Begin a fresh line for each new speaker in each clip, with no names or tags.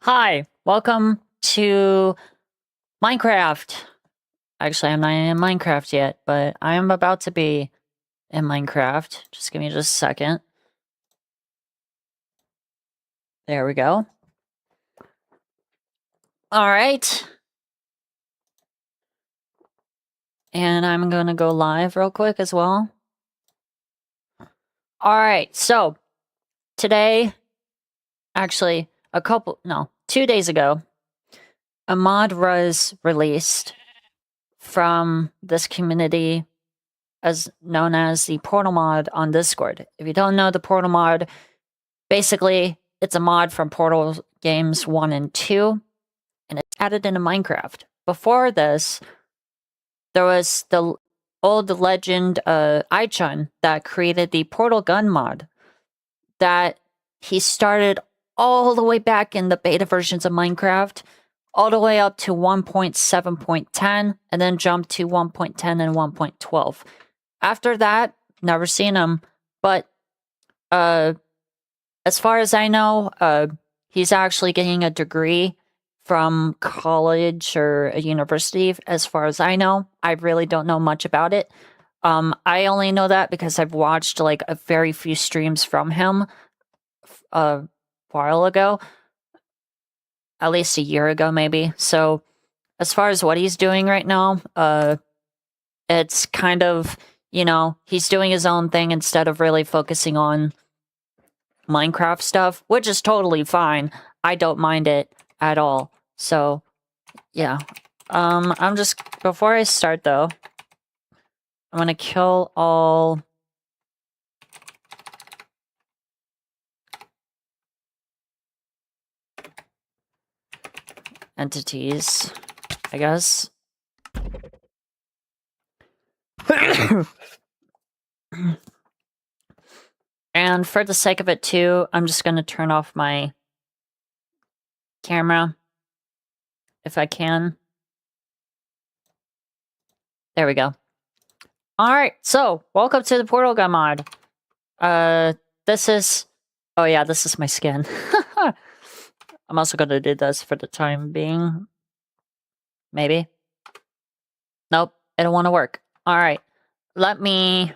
Hi, welcome to Minecraft. Actually, I'm not in Minecraft yet, but I am about to be in Minecraft. Just give me just a second. There we go. All right. And I'm going to go live real quick as well. All right, so today, actually, 2 days ago, a mod was released from this community as known as the Portal mod on Discord. If you don't know the Portal mod, basically it's a mod from Portal games 1 and 2, and it's added into Minecraft. Before this, there was the old legend Ichun that created the Portal gun mod that he started all the way back in the beta versions of Minecraft, all the way up to 1.7.10, and then jumped to 1.10 and 1.12. After that, never seen him, but as far as I know, he's actually getting a degree from college or a university, as far as I know. I really don't know much about it. I only know that because I've watched like a very few streams from him a while ago, at least a year ago maybe. So as far as what he's doing right now, it's kind of, he's doing his own thing instead of really focusing on Minecraft stuff, which is totally fine. I don't mind it at all. So, yeah. I'm just, before I start though, I'm gonna kill all entities, I guess. And for the sake of it too, I'm just gonna turn off my camera if I can. There we go. Alright, so welcome to the Portal Gun mod. This is my skin. I'm also gonna do this for the time being. Maybe. Nope, it don't want to work. Alright, let me...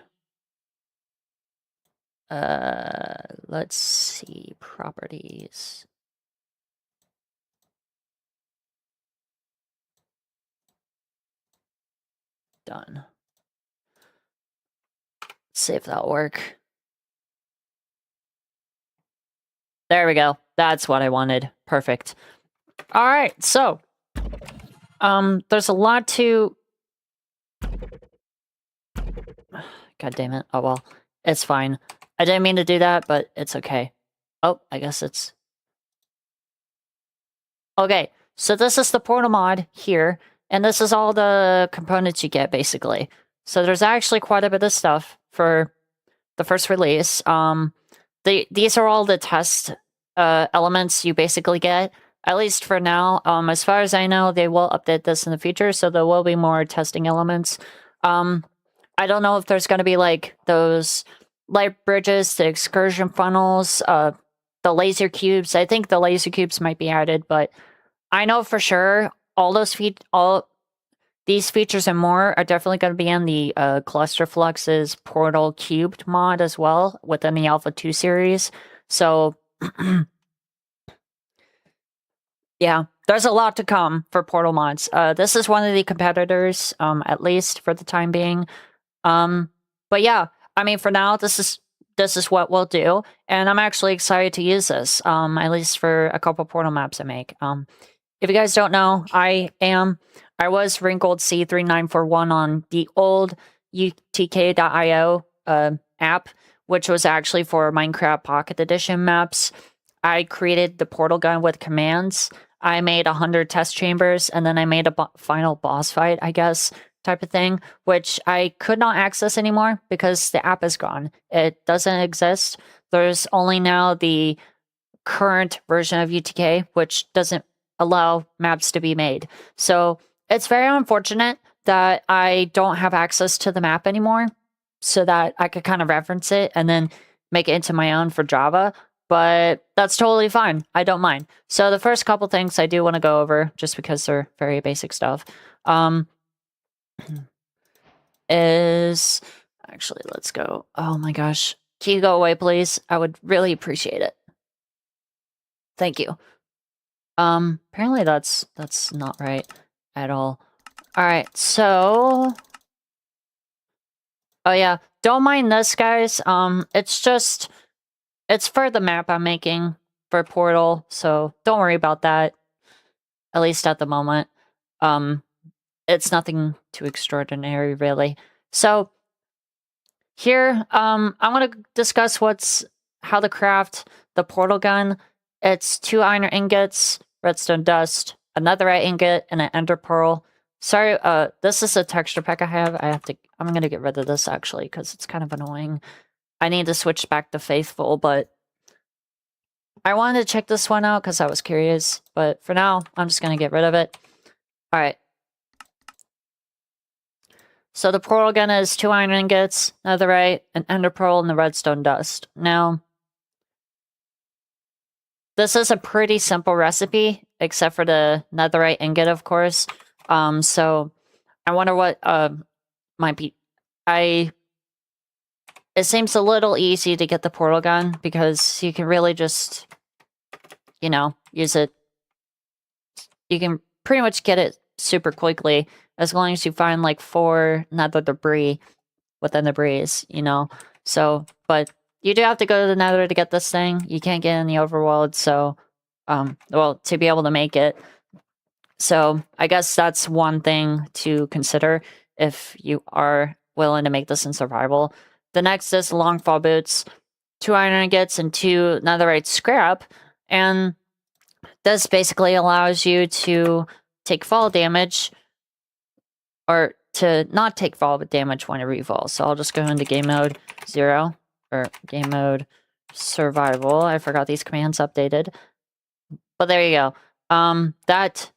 let's see, properties. Done. See if that'll work. There we go. That's what I wanted. Perfect. Alright, so... there's a lot to... God damn it. Oh well. It's fine. I didn't mean to do that, but it's okay. Oh, I guess it's... Okay, so this is the Portal mod here, and this is all the components you get, basically. So there's actually quite a bit of stuff for the first release. These are all the test elements you basically get, at least for now. As far as I know, they will update this in the future, so there will be more testing elements. I don't know if there's going to be, like, those light bridges, the excursion funnels, the laser cubes. I think the laser cubes might be added, but I know for sure all these features and more are definitely going to be in the Cluster Flux's Portal Cubed mod as well within the Alpha 2 series. So, yeah, there's a lot to come for Portal mods. This is one of the competitors, at least for the time being. But yeah, I mean, for now, this is what we'll do, and I'm actually excited to use this, at least for a couple Portal maps I make. If you guys don't know, I was Wrinkled C3941 on the old utk.io app, which was actually for Minecraft Pocket Edition maps. I created the portal gun with commands. I made 100 test chambers, and then I made a final boss fight, I guess, type of thing, which I could not access anymore because the app is gone. It doesn't exist. There's only now the current version of UTK, which doesn't allow maps to be made. So it's very unfortunate that I don't have access to the map anymore so that I could kind of reference it and then make it into my own for Java. but that's totally fine. I don't mind. So the first couple things I do want to go over, just because they're very basic stuff, is... Actually, let's go. Oh my gosh. Can you go away, please? I would really appreciate it. Thank you. Apparently that's not right at all. Alright, so... Oh yeah, don't mind this, guys. It's for the map I'm making for Portal, so don't worry about that. At least at the moment. It's nothing too extraordinary, really. So, here, I'm gonna discuss how to craft the portal gun. It's 2 iron ingots, redstone dust, a netherite ingot, and an ender pearl. Sorry, this is a texture pack I have. I'm gonna get rid of this, actually, because it's kind of annoying. I need to switch back to Faithful, but I wanted to check this one out because I was curious. But for now, I'm just gonna get rid of it. Alright. So the portal gun is 2 iron ingots, netherite, an ender pearl, and the redstone dust. Now, this is a pretty simple recipe, except for the netherite ingot, of course. So I wonder what might be... It seems a little easy to get the portal gun, because you can really just, you know, use it. You can pretty much get it super quickly, as long as you find, like, 4 nether debris within the breeze, you know? So, but you do have to go to the nether to get this thing. You can't get in the overworld, so, well, to be able to make it. So, I guess that's one thing to consider if you are willing to make this in survival. The next is long fall boots, 2 iron ingots, and 2 netherite scrap, and this basically allows you to take fall damage, or to not take fall damage when you refall. So I'll just go into game mode 0, or game mode survival. I forgot these commands updated. But there you go. That's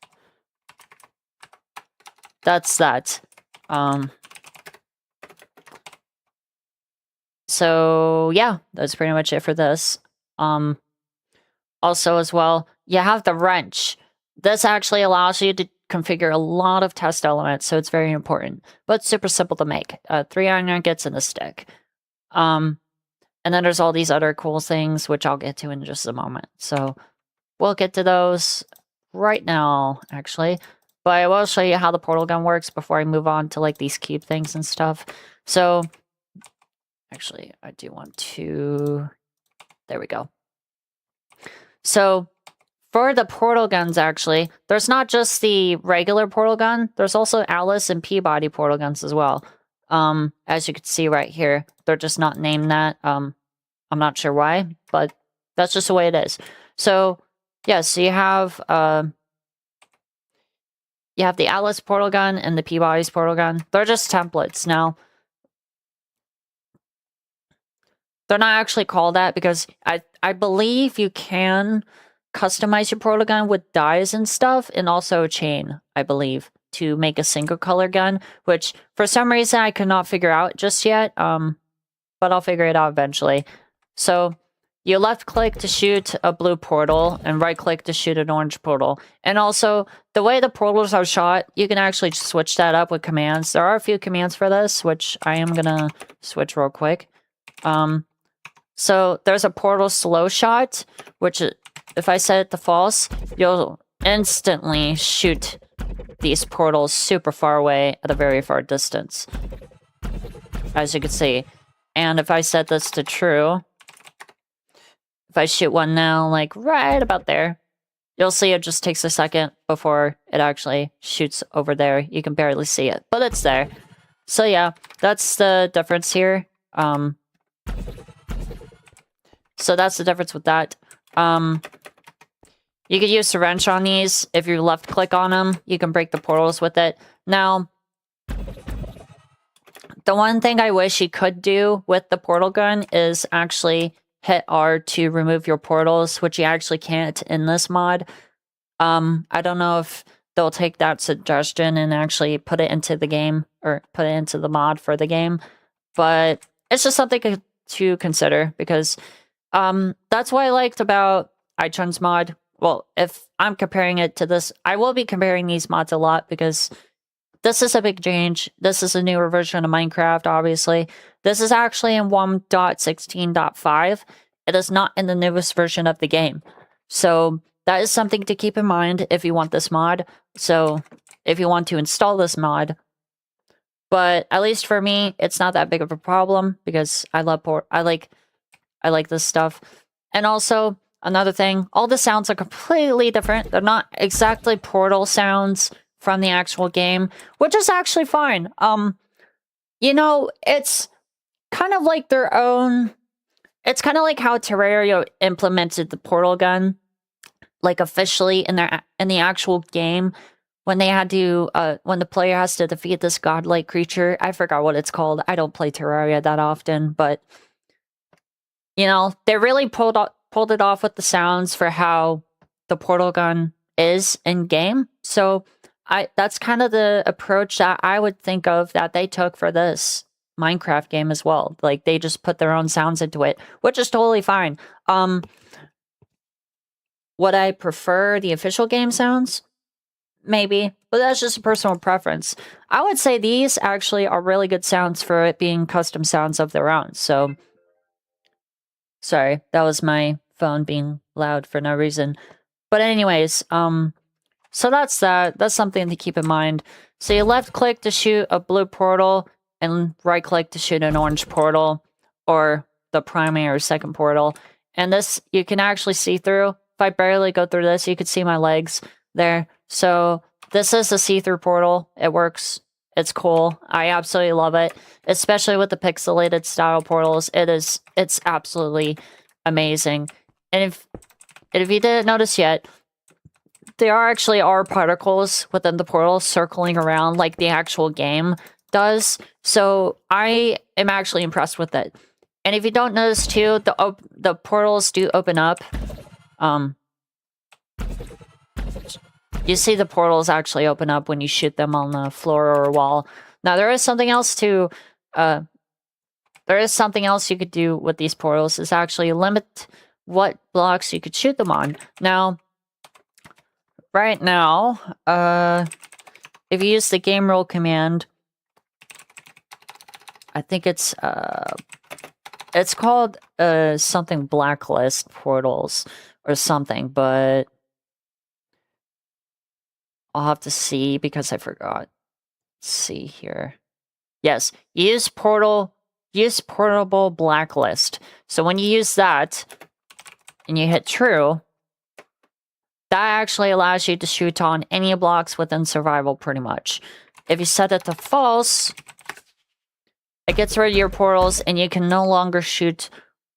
that. So yeah, that's pretty much it for this. Also as well, you have the wrench. This actually allows you to configure a lot of test elements, so it's very important. But it's super simple to make. 3 iron ingots and a stick. And then there's all these other cool things, which I'll get to in just a moment. So we'll get to those right now, actually. But I will show you how the portal gun works before I move on to, like, these cube things and stuff. So, actually, I do want to... There we go. So, for the portal guns, actually, there's not just the regular portal gun. There's also Alice and Peabody portal guns as well. As you can see right here, they're just not named that. I'm not sure why, but that's just the way it is. So, yeah, so you have the Alice portal gun and the Peabody's portal gun. They're just templates now. They're not actually called that because I believe you can customize your portal gun with dyes and stuff, and also a chain, I believe, to make a single color gun, which for some reason I could not figure out just yet, but I'll figure it out eventually. So you left click to shoot a blue portal and right click to shoot an orange portal. And also, the way the portals are shot, you can actually switch that up with commands. There are a few commands for this, which I am gonna switch real quick. So there's a portal slow shot, which if I set it to false, you'll instantly shoot these portals super far away at a very far distance, as you can see. And if I set this to true, if I shoot one now, like right about there, you'll see it just takes a second before it actually shoots over there. You can barely see it, but it's there. So yeah, that's the difference here. So that's the difference with that. You could use the wrench on these. If you left click on them, you can break the portals with it. Now, the one thing I wish you could do with the portal gun is actually hit R to remove your portals, which you actually can't in this mod. I don't know if they'll take that suggestion and actually put it into the game, or put it into the mod for the game, but it's just something to consider, because That's what I liked about iChun's mod. Well, if I'm comparing it to this, I will be comparing these mods a lot because this is a big change. This is a newer version of Minecraft, obviously. This is actually in 1.16.5. It is not in the newest version of the game. So that is something to keep in mind if you want this mod. So if you want to install this mod. But at least for me, it's not that big of a problem because I like this stuff. And also, another thing, all the sounds are completely different. They're not exactly Portal sounds from the actual game, which is actually fine. You know, it's kind of like their own. It's kind of like how Terraria implemented the portal gun, like officially in the actual game when they had to when the player has to defeat this godlike creature. I forgot what it's called. I don't play Terraria that often, but you know, they really pulled it off with the sounds for how the portal gun is in game. So that's kind of the approach that I would think of that they took for this Minecraft game as well. Like they just put their own sounds into it, which is totally fine. Would I prefer the official game sounds? Maybe, but that's just a personal preference. I would say these actually are really good sounds for it being custom sounds of their own. So, sorry, that was my phone being loud for no reason. But anyways, so that's that. That's something to keep in mind. So you left click to shoot a blue portal and right click to shoot an orange portal or the primary or second portal. And this you can actually see through. If I barely go through this, you can see my legs there. So this is a see-through portal. It works. It's cool. I absolutely love it, especially with the pixelated style portals. It's absolutely amazing. And if you didn't notice yet, there actually are particles within the portal circling around like the actual game does. So I am actually impressed with it. And if you don't notice too, the portals do open up. You see the portals actually open up when you shoot them on the floor or wall. Now there is something else you could do with these portals is actually limit what blocks you could shoot them on. Now, right now, if you use the game roll command, I think it's called something blacklist portals or something, but I'll have to see because I forgot. Let's see here. Yes, use portable blacklist. So when you use that and you hit true, that actually allows you to shoot on any blocks within survival pretty much. If you set it to false, it gets rid of your portals and you can no longer shoot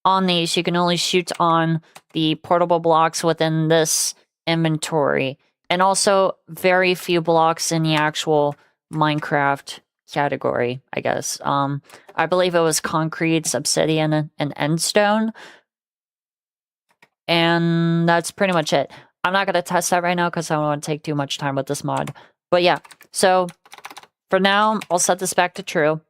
on these. You can only shoot on the portable blocks within this inventory. And also very few blocks in the actual Minecraft category, I guess. I believe it was concrete, obsidian, and endstone. And that's pretty much it. I'm not going to test that right now because I don't want to take too much time with this mod. But yeah, so for now, I'll set this back to true.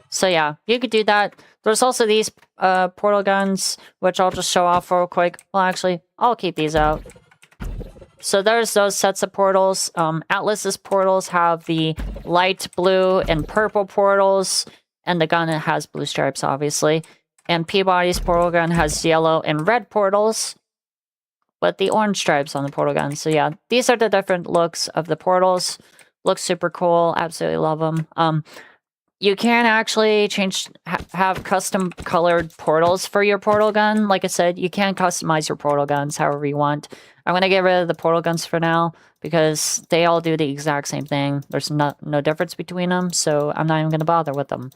So yeah, you could do that. There's also these portal guns, which I'll just show off real quick. Well, actually, I'll keep these out. So there's those sets of portals. Atlas's portals have the light blue and purple portals, and the gun has blue stripes, obviously. And Peabody's portal gun has yellow and red portals, but the orange stripes on the portal gun. So yeah, these are the different looks of the portals. Looks super cool. Absolutely love them. You can actually have custom colored portals for your portal gun. Like I said, you can customize your portal guns however you want. I'm going to get rid of the portal guns for now because they all do the exact same thing. There's no difference between them, so I'm not even going to bother with them.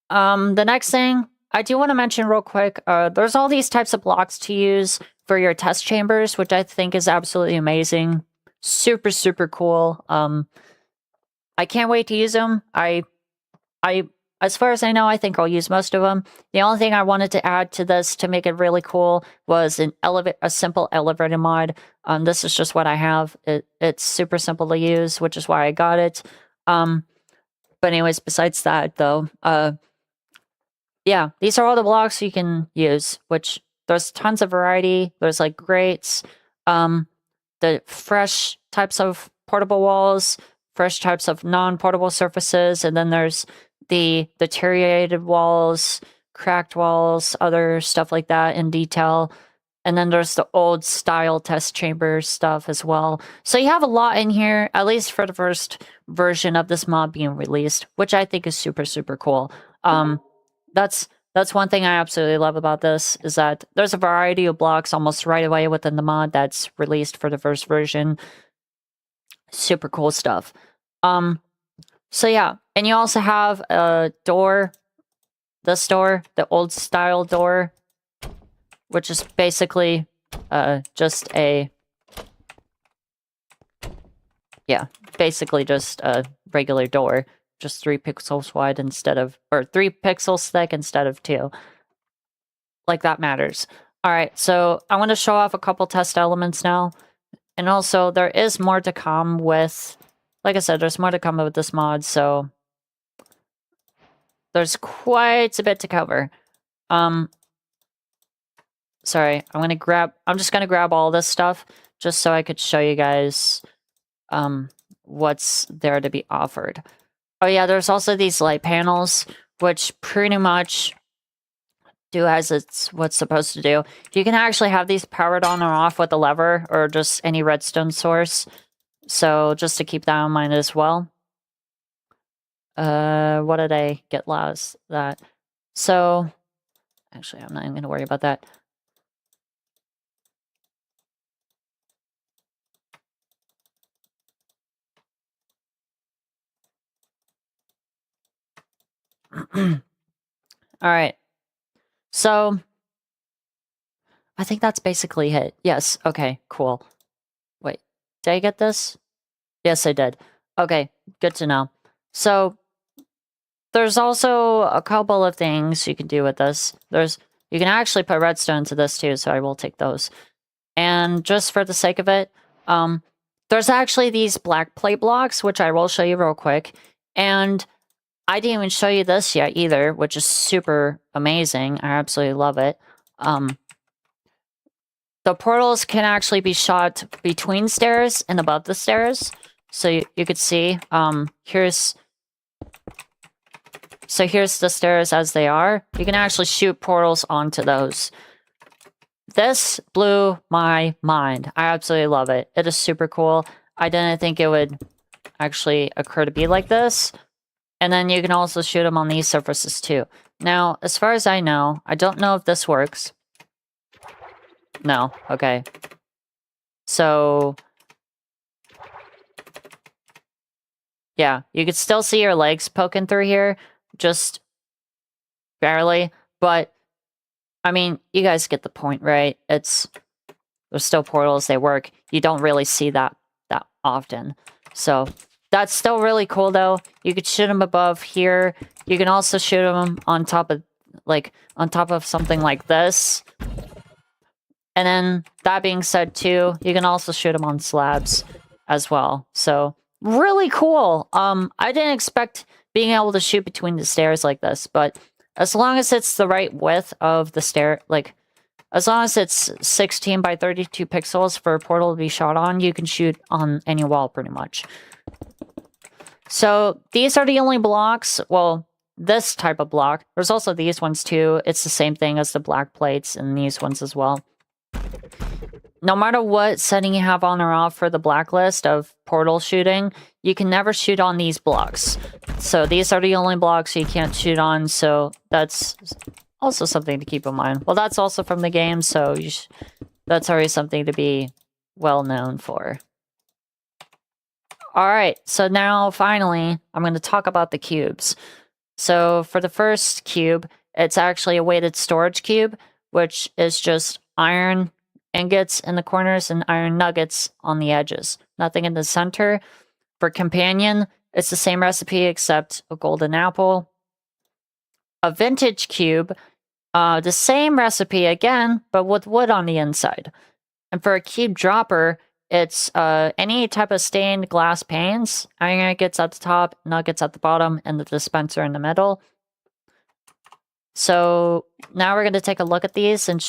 The next thing I do want to mention real quick, there's all these types of blocks to use for your test chambers, which I think is absolutely amazing. Super, super cool. I can't wait to use them. As far as I know, I think I'll use most of them. The only thing I wanted to add to this to make it really cool was a simple elevator mod. This is just what I have. It's super simple to use, which is why I got it. But anyways, besides that, though, yeah, these are all the blocks you can use, which there's tons of variety. There's like grates, the fresh types of portable walls, fresh types of non-portable surfaces, and then there's the deteriorated walls, cracked walls, other stuff like that in detail. And then there's the old style test chamber stuff as well. So you have a lot in here, at least for the first version of this mod being released, which I think is super, super cool. That's one thing I absolutely love about this, is that there's a variety of blocks almost right away within the mod that's released for the first version. Super cool stuff. So yeah, and you also have a door, this door, the old style door, which is basically just a, yeah, basically just a regular door, just 3 pixels wide instead of, or 3 pixels thick instead of 2. Like, that matters. All right, so I want to show off a couple test elements now. And also, there is more to come with, like I said, there's more to come with this mod, so there's quite a bit to cover. Sorry, I'm just gonna grab all this stuff just so I could show you guys what's there to be offered. Oh yeah, there's also these light panels, which pretty much do as what's supposed to do. You can actually have these powered on or off with a lever or just any redstone source. So just to keep that in mind as well. What did I get last? That. So, actually, I'm not even going to worry about that. All right. So, I think that's basically it. Yes. Okay, cool. Wait, did I get this? Yes, I did. Okay, good to know. So, there's also a couple of things you can do with this. You can actually put redstone to this too, so I will take those. And just for the sake of it, there's actually these black plate blocks, which I will show you real quick. And I didn't even show you this yet either, which is super amazing. I absolutely love it. The portals can actually be shot between stairs and above the stairs. So you could see, here's the stairs as they are. You can actually shoot portals onto those. This blew my mind. I absolutely love it. It is super cool. I didn't think it would actually occur to be like this. And then you can also shoot them on these surfaces too. Now, as far as I know, I don't know if this works. No, okay. So, yeah, you could still see your legs poking through here, just barely. But, I mean, you guys get the point, right? There's still portals, they work. You don't really see that often. So, that's still really cool, though. You could shoot them above here. You can also shoot them on top of something like this. And then, that being said, too, you can also shoot them on slabs as well. So, really cool. I didn't expect being able to shoot between the stairs like this, but as long as it's the right width of the stair, like, as long as it's 16 by 32 pixels for a portal to be shot on, you can shoot on any wall pretty much. So, these are the only blocks, well, this type of block. There's also these ones too. It's the same thing as the black plates and these ones as well. No matter what setting you have on or off for the blacklist of portal shooting, you can never shoot on these blocks. So these are the only blocks you can't shoot on, so that's also something to keep in mind. Well, that's also from the game, so that's already something to be well known for. Alright, so now finally, I'm going to talk about the cubes. So for the first cube, it's actually a weighted storage cube, which is just iron ingots in the corners and iron nuggets on the edges. Nothing in the center. For companion, it's the same recipe except a golden apple. A vintage cube, the same recipe again, but with wood on the inside. And for a cube dropper, it's any type of stained glass panes. Iron ingots at the top, nuggets at the bottom, and the dispenser in the middle. So now we're going to take a look at these and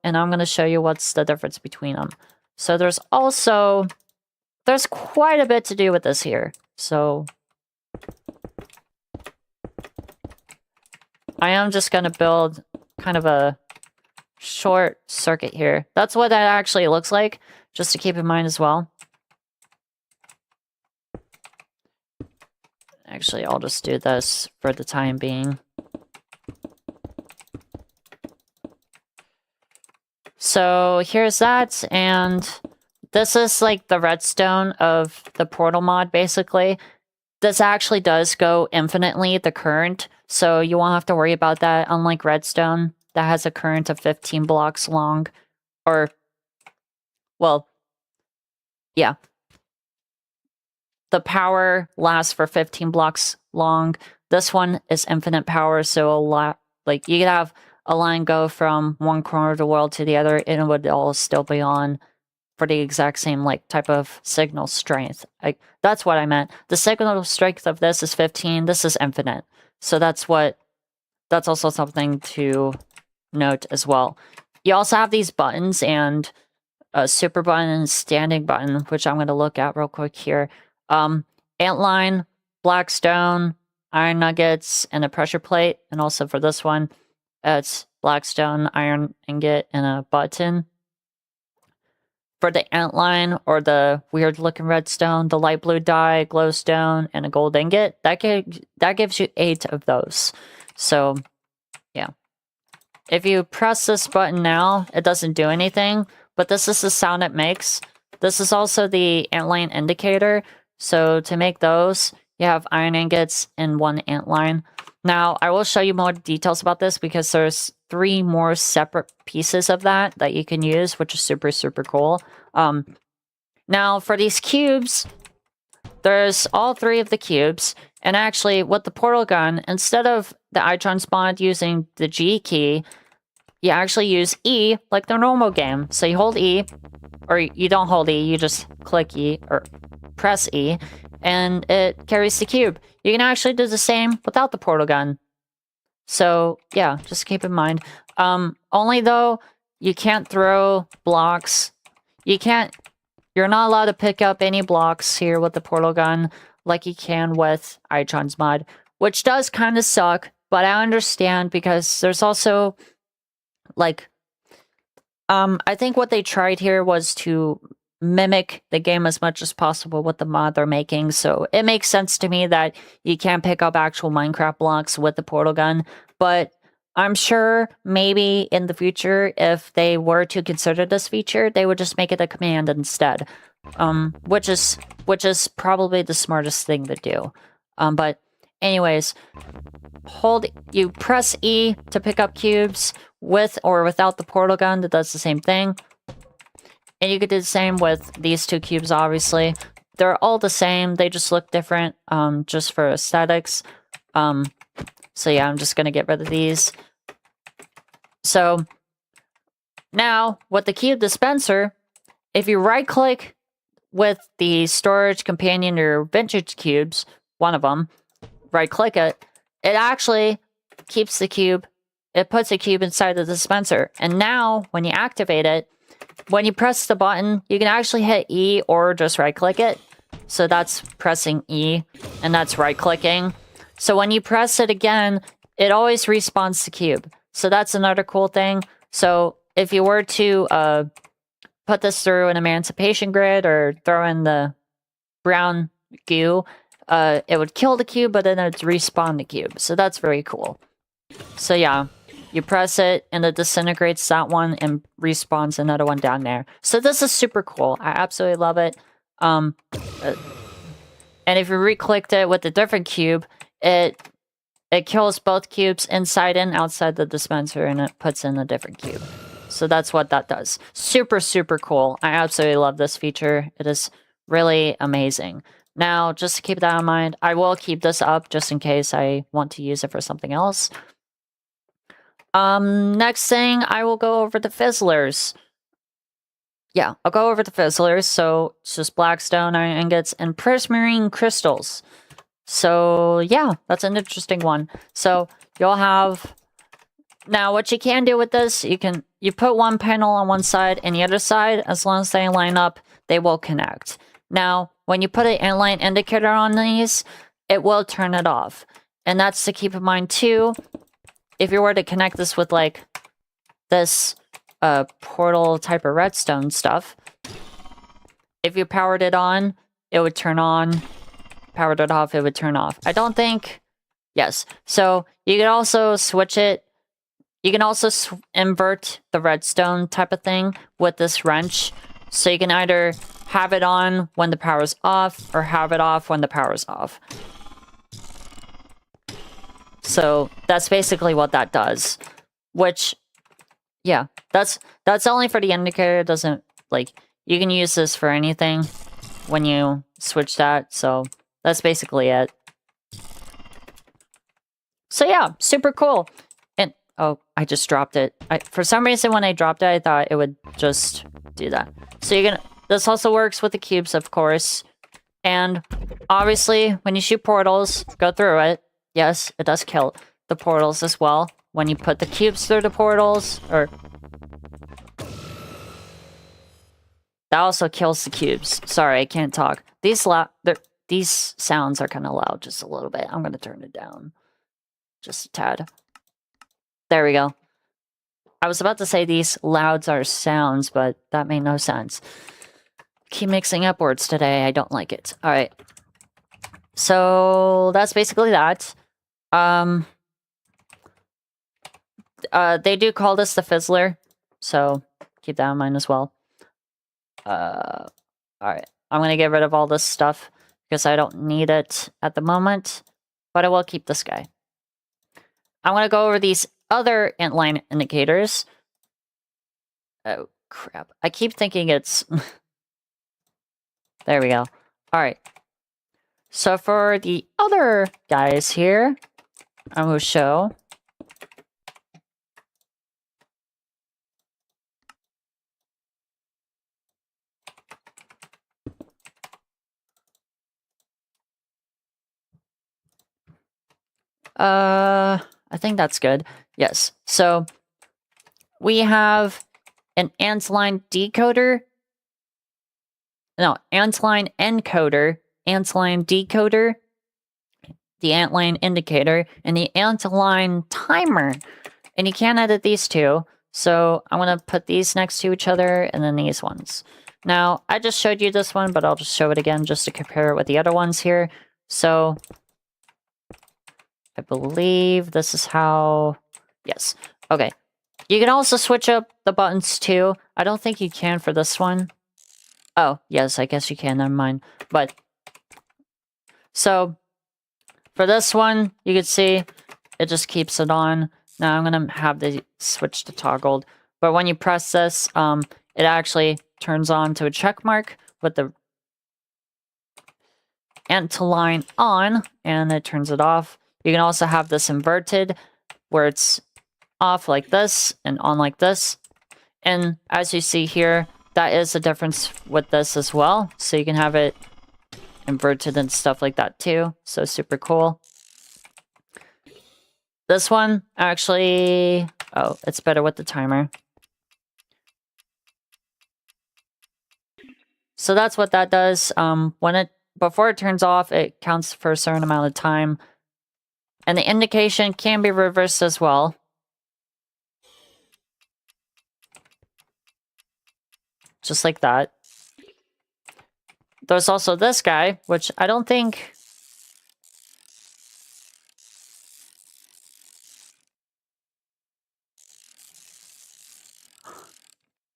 I'm going to show you what's the difference between them. So there's quite a bit to do with this here. So I am just going to build kind of a short circuit here. That's what that actually looks like, just to keep in mind as well. Actually, I'll just do this for the time being. So here's that, and this is like the redstone of the portal mod, basically. This actually does go infinitely, the current, so you won't have to worry about that, unlike redstone, that has a current of 15 blocks long. Or, well, yeah. The power lasts for 15 blocks long. This one is infinite power, so like you could have a line go from one corner of the world to the other, and it would all still be on for the exact same like type of signal strength. That's what I meant. The signal strength of this is 15. This is infinite. So that's also something to note as well. You also have these buttons and a super button and standing button, which I'm going to look at real quick here. Antline, black stone, iron nuggets, and a pressure plate. And also for this one, it's black stone, iron ingot, and a button. For the antline, or the weird-looking redstone, the light blue dye, glowstone, and a gold ingot, that gives you 8 of those. So, yeah. If you press this button now, it doesn't do anything, but this is the sound it makes. This is also the antline indicator. So to make those, you have iron ingots and 1 antline. Now, I will show you more details about this because there's 3 more separate pieces of that you can use, which is super, super cool. Now, for these cubes, there's all 3 of the cubes. And actually, with the portal gun, instead of the Itron spawn using the G key, you actually use E like the normal game. So you hold E, or you don't hold E, you just click E, or press E, and it carries the cube. You can actually do the same without the portal gun. So, yeah, just keep in mind. Only though, you can't throw blocks. You're not allowed to pick up any blocks here with the portal gun like you can with Itron's mod, which does kind of suck, but I understand because there's also, like, I think what they tried here was to mimic the game as much as possible with the mod they're making, so it makes sense to me that you can't pick up actual Minecraft blocks with the portal gun, but I'm sure maybe in the future, if they were to consider this feature, they would just make it a command instead, which is probably the smartest thing to do. But anyways, you press E to pick up cubes with or without the portal gun. That does the same thing. And you could do the same with these 2 cubes, obviously. They're all the same, they just look different, just for aesthetics. So yeah, I'm just gonna get rid of these. So, now, with the cube dispenser, if you right-click with the storage companion or vintage cubes, one of them, right-click it, it actually keeps the cube, it puts a cube inside the dispenser. And now, when you activate it, when you press the button, you can actually hit E or just right-click it. So that's pressing E, and that's right-clicking. So when you press it again, it always respawns the cube. So that's another cool thing. So if you were to put this through an emancipation grid or throw in the brown goo, it would kill the cube, but then it would respawn the cube. So that's very cool. So yeah, you press it and it disintegrates that one and respawns another one down there. So this is super cool. I absolutely love it. And if you re-clicked it with a different cube, it kills both cubes inside and outside the dispenser, and it puts in a different cube. So that's what that does. Super, super cool. I absolutely love this feature. It is really amazing. Now, just to keep that in mind, I will keep this up just in case I want to use it for something else. Next thing, I will go over the fizzlers. Yeah, I'll go over the fizzlers. So it's just blackstone, iron ingots, and prismarine crystals. So yeah, that's an interesting one. So you'll have Now, what you can do with this, you put one panel on one side and the other side, as long as they line up, they will connect. Now, when you put an antline indicator on these, it will turn it off. And that's to keep in mind too, if you were to connect this with like this portal type of redstone stuff, if you powered it on, it would turn on. Powered it off, it would turn off. I don't think... Yes. So you can also switch it. You can also invert the redstone type of thing with this wrench. So you can either have it on when the power's off or have it off when the power's off. So that's basically what that does. Which, yeah, that's only for the indicator. It doesn't, like, you can use this for anything when you switch that. So that's basically it. So yeah, super cool. And, oh, I just dropped it. For some reason, when I dropped it, I thought it would just do that. So you can, this also works with the cubes, of course. And obviously, when you shoot portals, go through it. Yes, it does kill the portals as well. When you put the cubes through the portals, or... That also kills the cubes. Sorry, I can't talk. These sounds are kind of loud just a little bit. I'm going to turn it down. Just a tad. There we go. I was about to say these louds are sounds, but that made no sense. Keep mixing up words today. I don't like it. All right. So that's basically that. They do call this the Fizzler, so keep that in mind as well. All right. I'm going to get rid of all this stuff because I don't need it at the moment, but I will keep this guy. I'm going to go over these other antline indicators. Oh, crap. I keep thinking it's... There we go. All right. So for the other guys here, I will show... I think that's good. Yes. So we have an antline decoder. No, antline encoder, antline decoder, the antline indicator, and the antline timer. And you can edit these two. So I'm going to put these next to each other and then these ones. Now, I just showed you this one, but I'll just show it again just to compare it with the other ones here. So I believe this is how... Yes. Okay. You can also switch up the buttons too. I don't think you can for this one. Oh, yes, I guess you can. Never mind. But... So, for this one, you can see it just keeps it on. Now I'm going to have the switch to toggled. But when you press this, it actually turns on to a check mark with the antline on, and it turns it off. You can also have this inverted, where it's off like this and on like this. And as you see here, that is the difference with this as well. So you can have it inverted and stuff like that too. So super cool. This one, actually... Oh, it's better with the timer. So that's what that does. Before it turns off, it counts for a certain amount of time. And the indication can be reversed as well. Just like that. There's also this guy, which I don't think...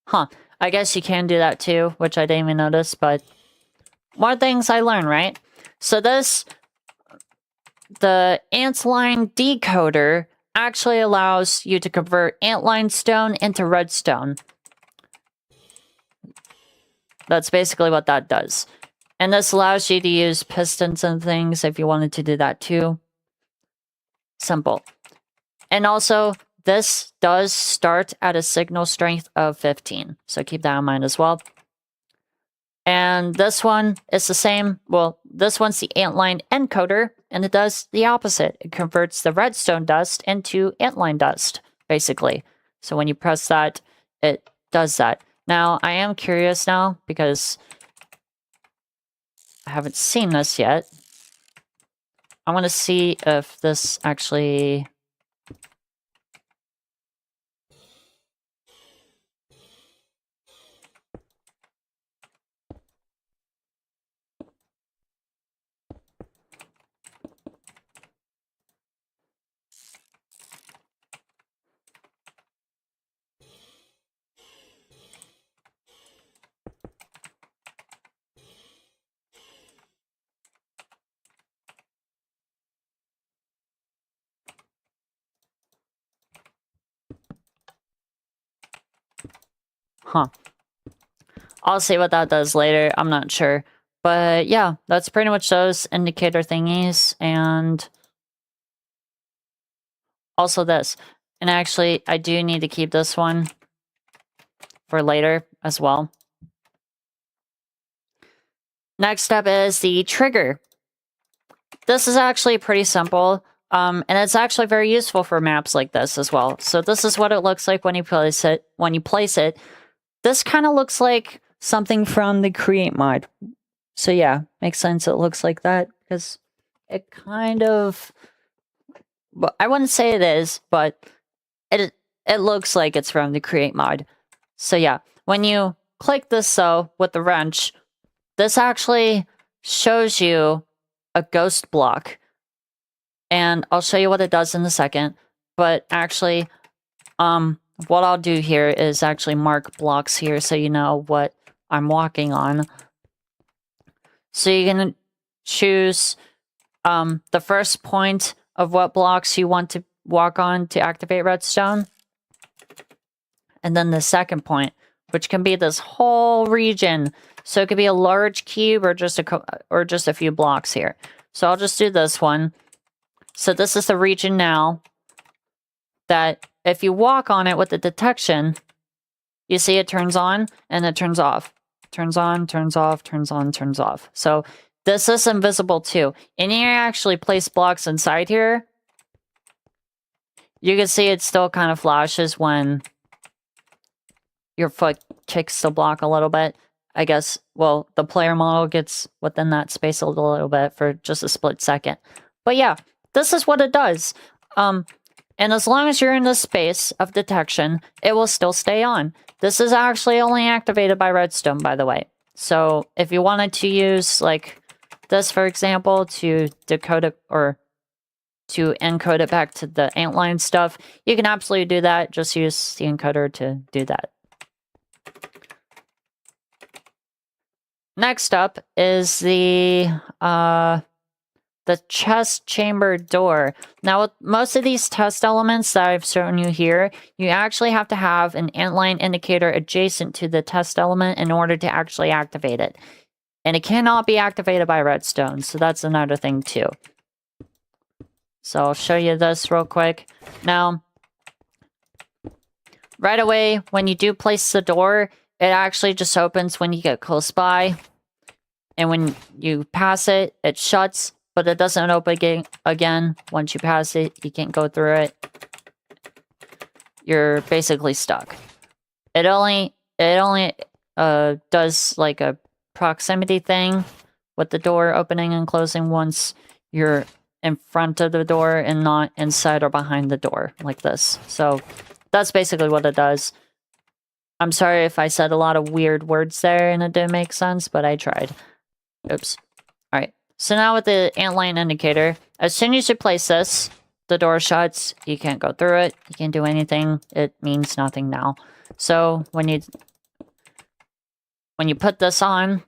Huh. I guess you can do that too, which I didn't even notice, but... More things I learned, right? So this... The antline decoder actually allows you to convert antline stone into redstone. That's basically what that does. And this allows you to use pistons and things if you wanted to do that too. Simple. And also, this does start at a signal strength of 15. So keep that in mind as well. And this one is the same. Well, this one's the antline encoder, and it does the opposite. It converts the redstone dust into antline dust. basically. So when you press that, it does that. Now, I am curious now because I haven't seen this yet. I want to see if this actually... Huh. I'll see what that does later. I'm not sure. But yeah, that's pretty much those indicator thingies. And also this. And actually, I do need to keep this one for later as well. Next up is the trigger. This is actually pretty simple. And it's actually very useful for maps like this as well. So this is what it looks like when you place it. This kind of looks like something from the Create mod. So yeah, makes sense it looks like that, because it kind of... Well, I wouldn't say it is, but it looks like it's from the Create mod. So yeah, when you click this though, with the wrench, this actually shows you a ghost block. And I'll show you what it does in a second. But actually, what I'll do here is actually mark blocks here so you know what I'm walking on. So you can choose the first point of what blocks you want to walk on to activate redstone. And then the second point, which can be this whole region. So it could be a large cube or just a few blocks here. So I'll just do this one. So this is the region now that if you walk on it with the detection, you see it turns on and it turns off. Turns on, turns off, turns on, turns off. So this is invisible too. And you actually place blocks inside here. You can see it still kind of flashes when your foot kicks the block a little bit. I guess, well, the player model gets within that space a little bit for just a split second. But yeah, this is what it does. And as long as you're in the space of detection, it will still stay on. This is actually only activated by redstone, by the way. So if you wanted to use, like, this, for example, to decode it or to encode it back to the antline stuff, you can absolutely do that. Just use the encoder to do that. Next up is the chest chamber door. Now, with most of these test elements that I've shown you here, you actually have to have an antline indicator adjacent to the test element in order to actually activate it. And it cannot be activated by redstone, so that's another thing too. So I'll show you this real quick. Now, right away, when you do place the door, it actually just opens when you get close by. And when you pass it, it shuts, but it doesn't open again. Once you pass it, you can't go through it. You're basically stuck. It only does like a proximity thing with the door opening and closing once you're in front of the door and not inside or behind the door like this. So that's basically what it does. I'm sorry if I said a lot of weird words there and it didn't make sense, but I tried. Oops. Alright, so now with the antline indicator, as soon as you place this, the door shuts, you can't go through it, you can't do anything, it means nothing now. So when you put this on,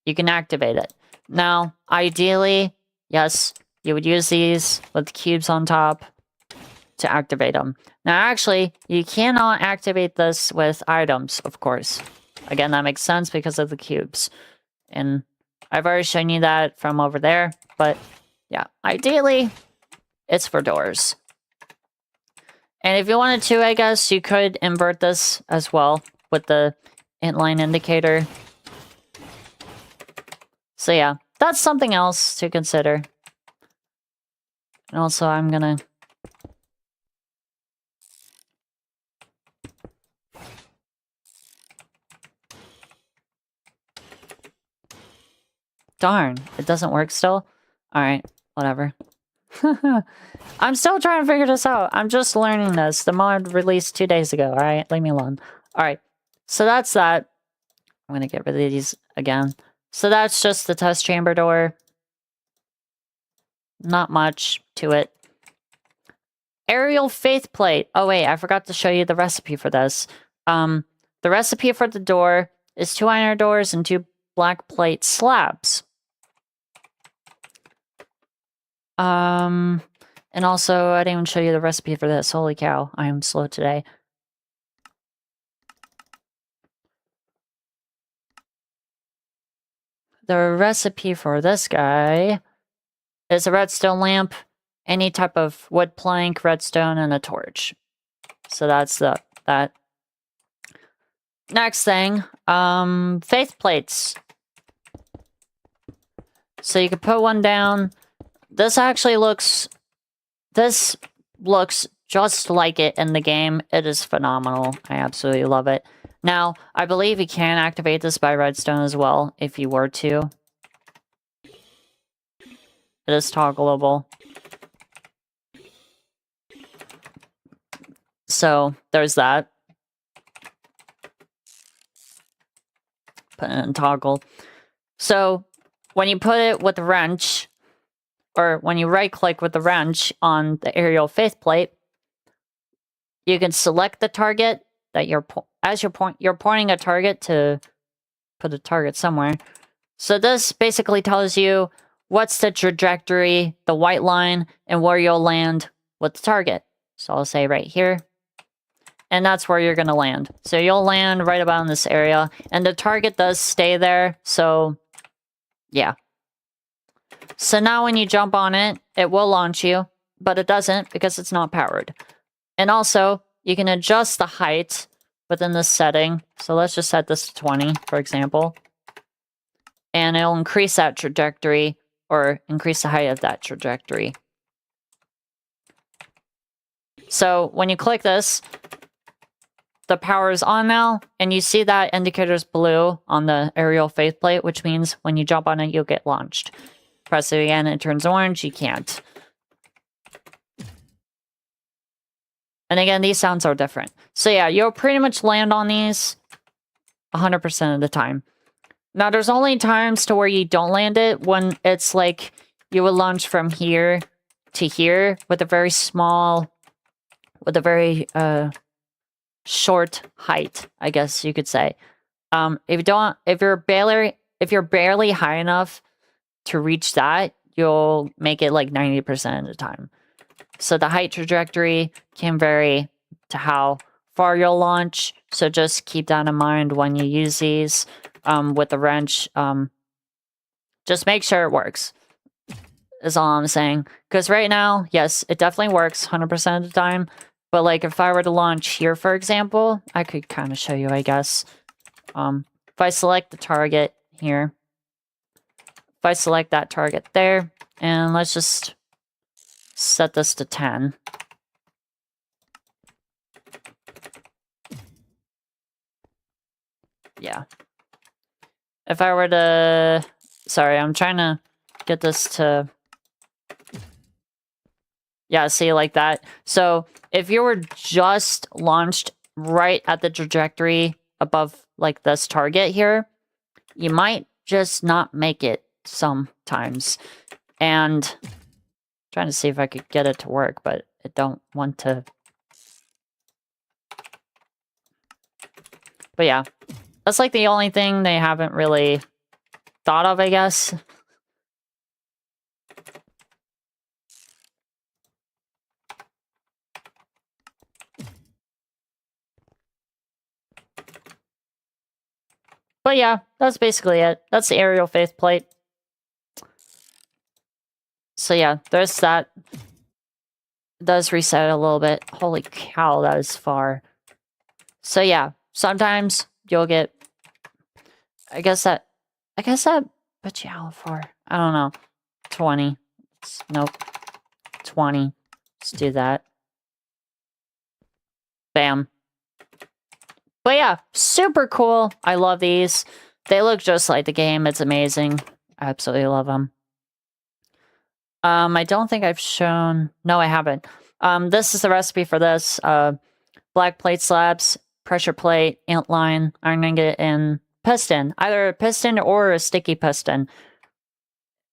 you can activate it. Now, ideally, yes, you would use these with cubes on top to activate them. Now, actually, you cannot activate this with items, of course. Again, that makes sense because of the cubes. And I've already shown you that from over there. But, yeah, ideally, it's for doors. And if you wanted to, I guess, you could invert this as well with the antline indicator. So, yeah, that's something else to consider. And also, I'm gonna Darn, it doesn't work still? Alright, whatever. I'm still trying to figure this out. I'm just learning this. The mod released 2 days ago, alright? Leave me alone. Alright, so that's that. I'm gonna get rid of these again. So that's just the test chamber door. Not much to it. Aerial faith plate. Oh wait, I forgot to show you the recipe for this. The recipe for the door is 2 iron doors and 2 black plate slabs. And also, I didn't even show you the recipe for this. Holy cow, I am slow today. The recipe for this guy is a redstone lamp, any type of wood plank, redstone, and a torch. So that's that. Next thing, faith plates. So you can put one down. This looks just like it in the game. It is phenomenal. I absolutely love it. Now, I believe you can activate this by redstone as well, if you were to. It is toggleable. So, there's that. Put it in toggle. So, when you put it with the wrench, or when you right-click with the wrench on the aerial faith plate, you can select the target that you're pointing a target to put a target somewhere. So this basically tells you what's the trajectory, the white line, and where you'll land with the target. So I'll say right here. And that's where you're going to land. So you'll land right about in this area. And the target does stay there. So, yeah. So now when you jump on it, it will launch you. But it doesn't because it's not powered. And also, you can adjust the height within this setting. So let's just set this to 20, for example. And it'll increase that trajectory, or increase the height of that trajectory. So when you click this, the power is on now, and you see that indicator's blue on the aerial faith plate, which means when you jump on it, you'll get launched. Press it again, it turns orange, you can't. And again, these sounds are different. So yeah, you'll pretty much land on these 100% of the time. Now, there's only times to where you don't land it when it's like you would launch from here to here with a very small, with a very short height, I guess you could say. If you're barely high enough to reach that, you'll make it like 90% of the time. So the height trajectory can vary to how far you'll launch. So just keep that in mind when you use these with the wrench. Just make sure it works, is all I'm saying. Because right now, yes, it definitely works 100% of the time. But like if I were to launch here, for example, I could kind of show you, I guess. If I select the target here, if I select that target there, and let's just set this to 10. Yeah. If I were to... Sorry, I'm trying to get this to... Yeah, see, like that. So, if you were just launched right at the trajectory above, like, this target here, you might just not make it sometimes. And... trying to see if I could get it to work, but I don't want to. But yeah, that's like the only thing they haven't really thought of, I guess. But yeah, that's basically it. That's the aerial faith plate. So yeah, there's that. It does reset a little bit. Holy cow, that is far. So yeah, sometimes you'll get... I guess that puts you out far. I don't know. 20. Nope. 20. Let's do that. Bam. But yeah, super cool. I love these. They look just like the game. It's amazing. I absolutely love them. I don't think I've shown... No, I haven't. This is the recipe for this. Black plate slabs, pressure plate, ant line, iron ingot, and piston. Either a piston or a sticky piston.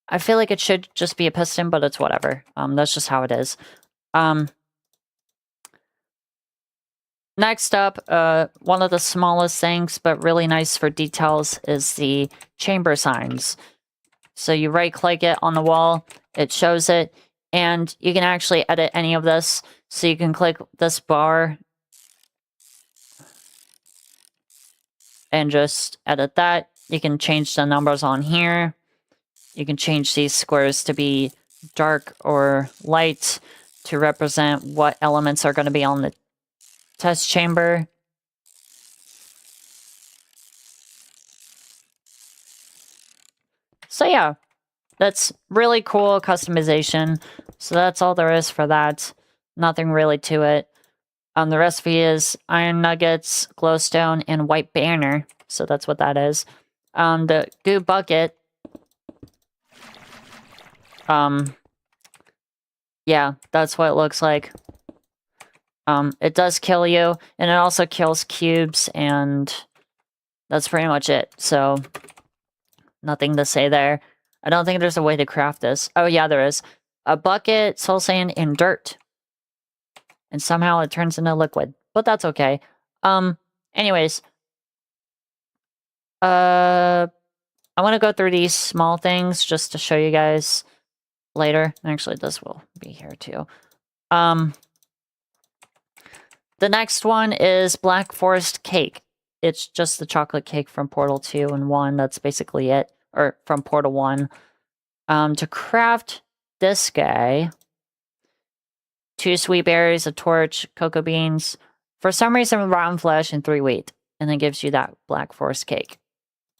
I feel like it should just be a piston, but it's whatever. That's just how it is. Next up, one of the smallest things, but really nice for details, is the chamber signs. So you right-click it on the wall, it shows it, and you can actually edit any of this. So you can click this bar and just edit that. You can change the numbers on here. You can change these squares to be dark or light to represent what elements are going to be on the test chamber. So yeah, that's really cool customization. So that's all there is for that. Nothing really to it. The recipe is iron nuggets, glowstone, and white banner. So that's what that is. The goo bucket. Yeah, that's what it looks like. It does kill you, and it also kills cubes, and that's pretty much it. So, nothing to say there. I don't think there's a way to craft this. Oh yeah, there is. A bucket, soul sand, and dirt. And somehow it turns into liquid. But that's okay. Anyways. I want to go through these small things just to show you guys later. Actually, this will be here too. The next one is Black Forest Cake. It's just the chocolate cake from Portal 2 and 1. That's basically it. Or from Portal 1. To craft this guy, 2 sweet berries, a torch, cocoa beans, for some reason rotten flesh, and 3 wheat. And it gives you that Black Forest Cake.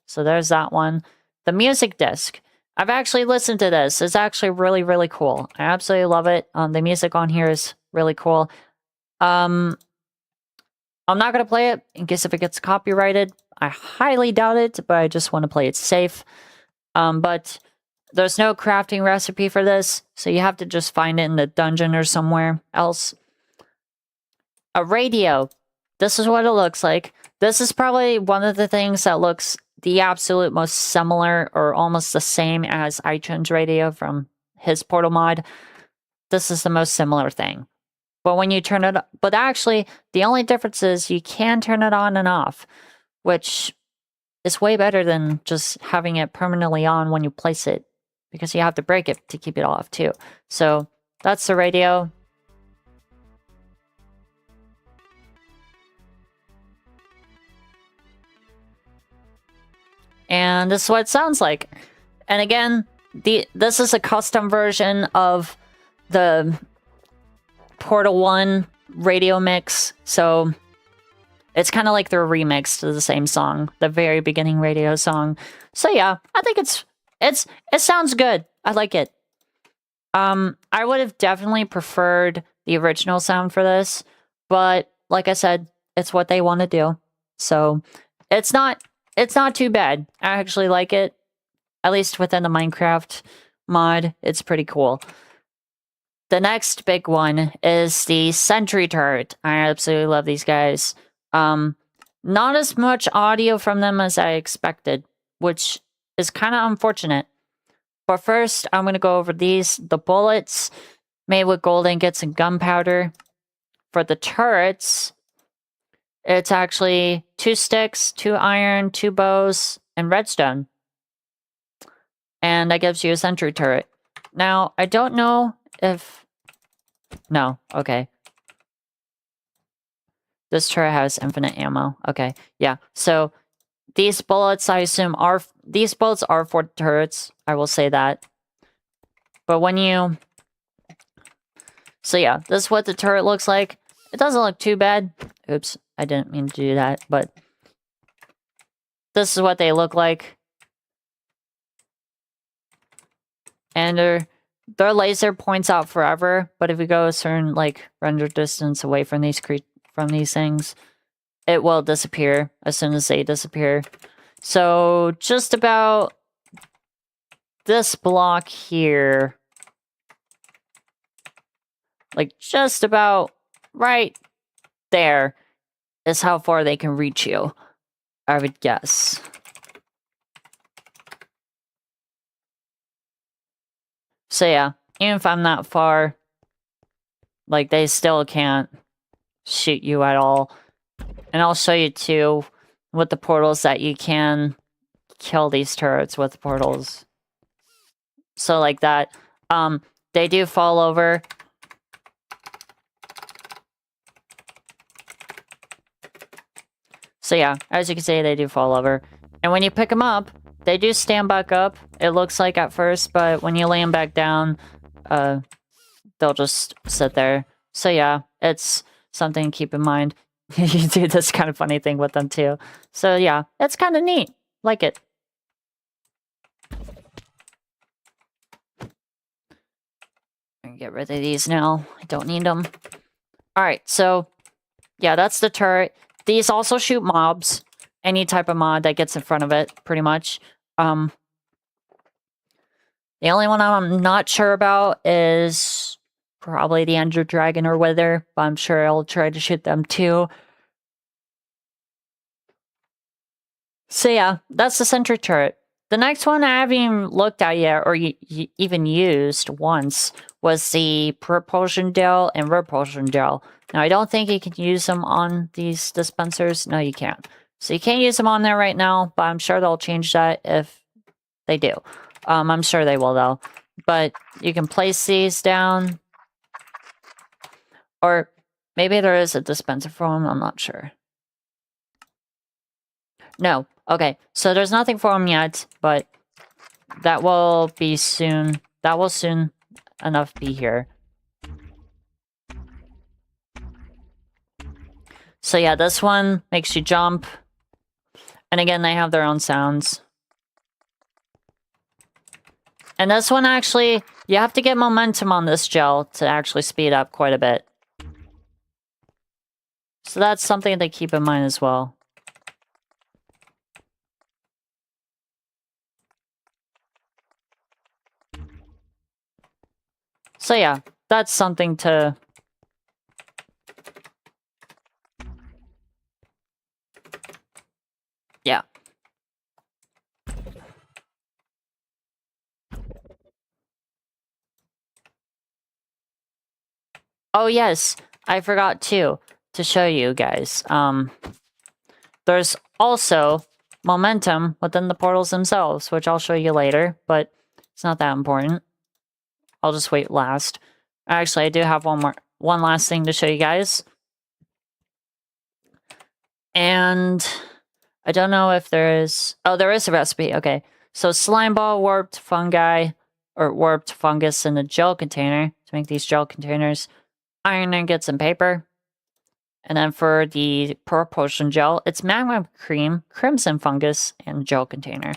So there's that one. The music disc. I've actually listened to this. It's actually really, really cool. I absolutely love it. The music on here is really cool. I'm not going to play it in case if it gets copyrighted. I highly doubt it, but I just want to play it safe. But there's no crafting recipe for this, so you have to just find it in the dungeon or somewhere else. A radio. This is what it looks like. This is probably one of the things that looks the absolute most similar or almost the same as iTunes Radio from his Portal mod. This is the most similar thing. But when you turn it... But actually, the only difference is you can turn it on and off, which is way better than just having it permanently on when you place it, because you have to break it to keep it off too. So that's the radio. And this is what it sounds like. And again, this is a custom version of the Portal 1 radio mix, so it's kind of like their remix to the same song, the very beginning radio song. So yeah, I think it sounds good. I like it. I would have definitely preferred the original sound for this, but like I said, it's what they want to do. So it's not too bad. I actually like it. At least within the Minecraft mod, it's pretty cool. The next big one is the sentry turret. I absolutely love these guys. Not as much audio from them as I expected, which is kind of unfortunate. But first, I'm going to go over the bullets made with gold ingots and gunpowder. For the turrets, it's actually 2 sticks, 2 iron, 2 bows, and redstone. And that gives you a sentry turret. Now, I don't know if... No, okay. This turret has infinite ammo. Okay, yeah. So, these bullets, I assume, are... These bullets are for turrets. I will say that. But when you... So yeah, this is what the turret looks like. It doesn't look too bad. Oops, I didn't mean to do that, but... This is what they look like. And their laser points out forever, but if you go a certain, like, render distance away from these things, it will disappear as soon as they disappear. So, just about this block here, like just about right there, is how far they can reach you, I would guess. So yeah, even if I'm not far, like they still can't shoot you at all. And I'll show you too with the portals that you can kill these turrets with portals. So like that. They do fall over. So yeah, as you can see, they do fall over. And when you pick them up, they do stand back up, it looks like at first, but when you lay them back down, they'll just sit there. So yeah, it's something to keep in mind. You do this kind of funny thing with them too. So yeah, it's kind of neat. Like it. Get rid of these now. I don't need them. Alright, so yeah, that's the turret. These also shoot mobs. Any type of mod that gets in front of it, pretty much. The only one I'm not sure about is probably the Ender Dragon or Wither, but I'm sure I'll try to shoot them too. So yeah, that's the sentry turret. The next one I haven't even looked at yet, or even used once, was the propulsion gel and repulsion gel. Now, I don't think you can use them on these dispensers. No, you can't. So you can't use them on there right now, but I'm sure they'll change that if they do. I'm sure they will, though. But you can place these down. Or maybe there is a dispenser for them. I'm not sure. No. Okay, so there's nothing for them yet, but that will be soon. That will soon enough be here. So yeah, this one makes you jump. And again, they have their own sounds. And this one actually, you have to get momentum on this gel to actually speed up quite a bit. So that's something to keep in mind as well. So yeah, that's something to... Yeah. Oh yes, I forgot too, to show you guys. There's also momentum within the portals themselves, which I'll show you later, but it's not that important. I'll just wait last. Actually, I do have one last thing to show you guys. And I don't know if there is... Oh, there is a recipe. Okay. So slime ball, warped fungi, or warped fungus in a gel container to make these gel containers. Iron ingots and paper. And then for the propulsion gel, it's magma cream, crimson fungus, and gel container.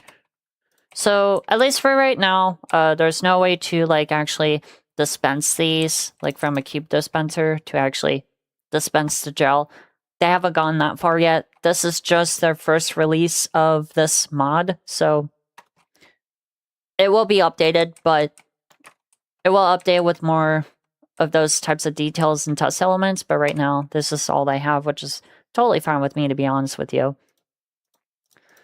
So at least for right now, there's no way to like actually dispense these, like from a cube dispenser to actually dispense the gel. They haven't gone that far yet. This is just their first release of this mod, so it will be updated, but it will update with more of those types of details and test elements, but right now, this is all they have, which is totally fine with me, to be honest with you.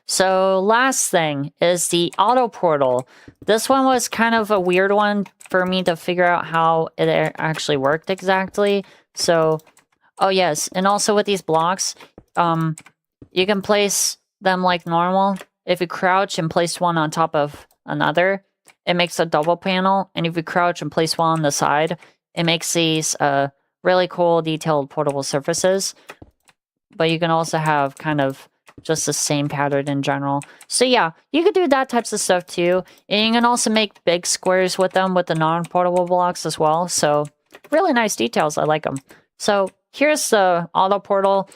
So last thing is the auto portal. This one was kind of a weird one for me to figure out how it actually worked exactly. So, oh yes, and also with these blocks, you can place them like normal. If you crouch and place one on top of another, it makes a double panel. And if you crouch and place one on the side, it makes these really cool detailed portable surfaces. But you can also have kind of just the same pattern in general. So yeah, you could do that types of stuff too. And you can also make big squares with them with the non-portable blocks as well. So really nice details. I like them. So here's the auto portal.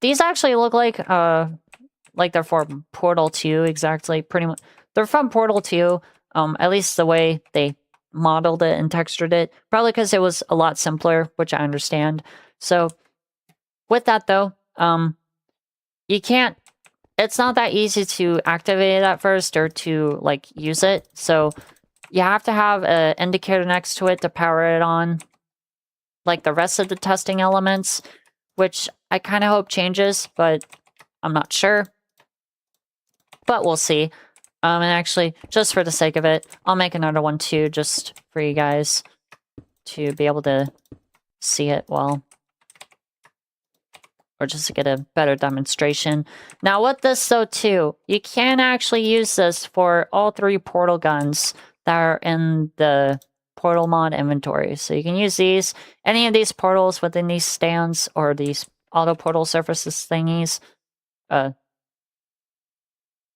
These actually look like they're from Portal 2 exactly. Pretty much, they're from Portal 2. At least the way they modeled it and textured it. Probably because it was a lot simpler, which I understand. So with that though, you can't... it's not that easy to activate it at first or to, like, use it. So you have to have an indicator next to it to power it on, like the rest of the testing elements, which I kind of hope changes, but I'm not sure. But we'll see. And actually, just for the sake of it, I'll make another one too, just for you guys to be able to see it well. Or just to get a better demonstration. Now with this though too, you can actually use this for all 3 portal guns that are in the portal mod inventory. So you can use these, any of these portals within these stands or these auto portal surfaces thingies.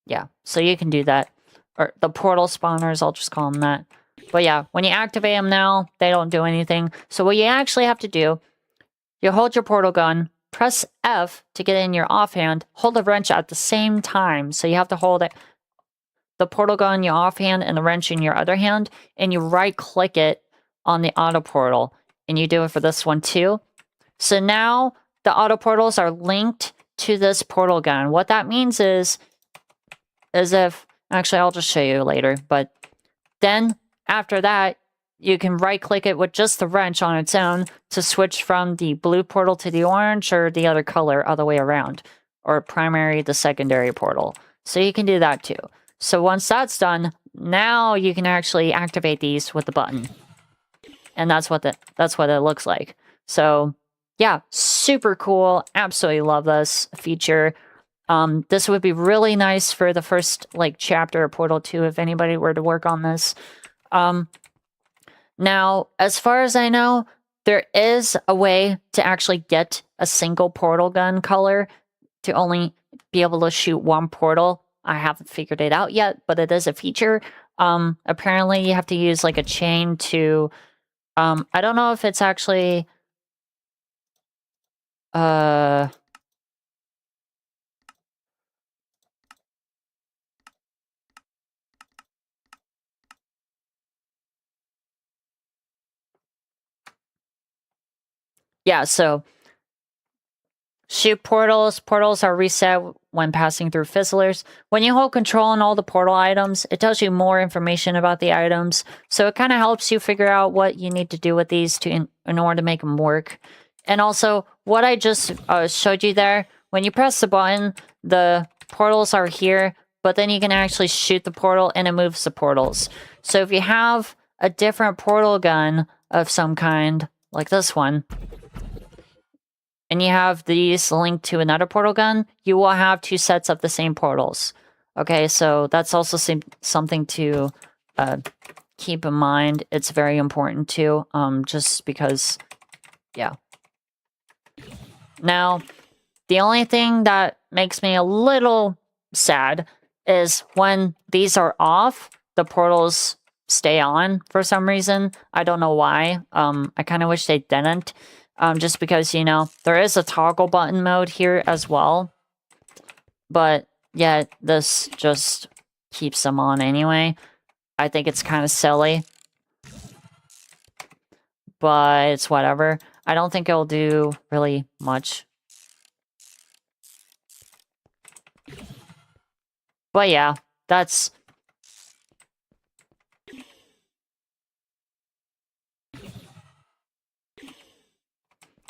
Yeah, so you can do that. Or the portal spawners, I'll just call them that. But yeah, when you activate them now, they don't do anything. So what you actually have to do, you hold your portal gun, press F to get it in your offhand, hold the wrench at the same time. So you have to hold it, the portal gun in your offhand and the wrench in your other hand, and you right-click it on the auto portal. And you do it for this one too. So now the auto portals are linked to this portal gun. What that means is if, actually I'll just show you later, but then after that, you can right-click it with just the wrench on its own to switch from the blue portal to the orange or the other color other way around, or primary to secondary portal. So you can do that too. So once that's done, now you can actually activate these with the button. And that's what it looks like. So yeah, super cool. Absolutely love this feature. This would be really nice for the first, like, chapter of Portal 2 if anybody were to work on this. Now, as far as I know, there is a way to actually get a single portal gun color to only be able to shoot one portal. I haven't figured it out yet, but it is a feature. Apparently you have to use, like, a chain to... I don't know if it's actually... Yeah, so shoot portals. Portals are reset when passing through fizzlers. When you hold control on all the portal items, it tells you more information about the items. So it kind of helps you figure out what you need to do with these in order to make them work. And also, what I just showed you there, when you press the button, the portals are here, but then you can actually shoot the portal and it moves the portals. So if you have a different portal gun of some kind, like this one, and you have these linked to another portal gun, you will have 2 sets of the same portals. Okay, so that's also something to keep in mind. It's very important too, just because, yeah. Now, the only thing that makes me a little sad is when these are off, the portals stay on for some reason. I don't know why. I kind of wish they didn't. Just because, you know, there is a toggle button mode here as well. But, yeah, this just keeps them on anyway. I think it's kind of silly. But it's whatever. I don't think it'll do really much. But yeah, that's...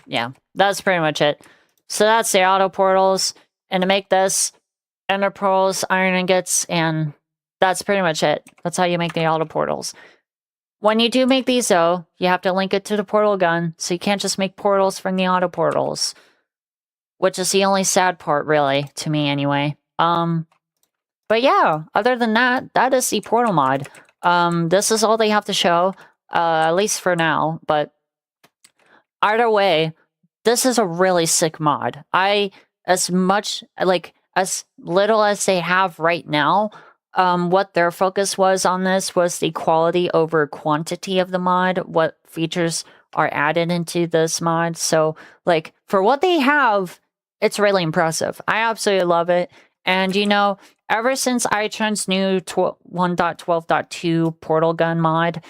Yeah, that's pretty much it. So that's the auto portals. And to make this, ender pearls, iron ingots, and that's pretty much it. That's how you make the auto portals. When you do make these, though, you have to link it to the portal gun, so you can't just make portals from the auto portals. Which is the only sad part, really, to me anyway. But yeah, other than that, that is the portal mod. This is all they have to show, at least for now, but either way, this is a really sick mod. As little as they have right now, what their focus was on this was the quality over quantity of the mod, what features are added into this mod. So, like, for what they have, it's really impressive. I absolutely love it. And, you know, ever since iTrend's new 1.12.2 portal gun mod,